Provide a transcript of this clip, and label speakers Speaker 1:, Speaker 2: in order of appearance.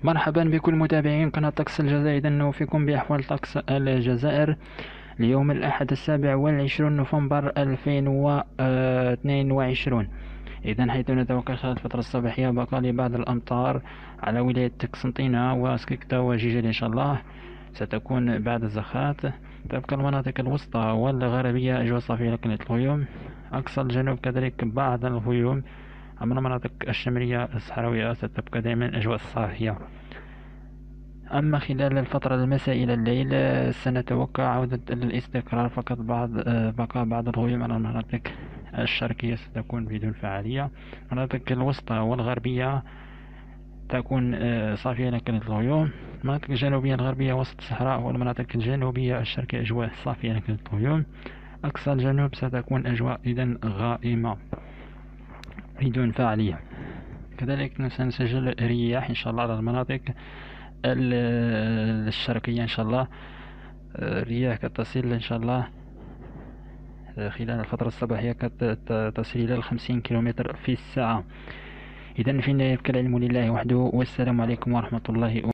Speaker 1: مرحبا بكل متابعين قناة طقس الجزائر. إذا نوفيكم بأحوال طقس الجزائر ليوم الأحد 27 نوفمبر 2022. إذا حيث نتوقع خلال الفترة الصباحية بقاء لبعض الأمطار على ولاية قسنطينة وسككتا وجيجل إن شاء الله، ستكون بعد الزخات. تبقى المناطق الوسطى والغربية أجواء صافية لكن الغيوم. أقصى الجنوب كذلك بعض الغيوم. أما المناطق الشمالية الصحراوية ستبقى دائما أجواء صافية. أما خلال الفترة المساء إلى الليل سنتوقع عودة الاستقرار، فقط بقاء بعض الغيوم على المناطق الشرقية ستكون بدون فعالية. المناطق الوسطى والغربية تكون صافية لكن الغيوم. المناطق الجنوبية الغربية وسط الصحراء والمناطق الجنوبية الشرقية أجواء صافية لكن الغيوم. أقصى الجنوب ستكون أجواء إذن غائمة بدون فعالية. كذلك سنسجل رياح إن شاء الله على المناطق الشرقية إن شاء الله. الرياح تصل إن شاء الله خلال الفترة الصباحية تصل إلى 50 كيلومتر في الساعة. إذا في النهاية العلم لله وحده، والسلام عليكم ورحمة الله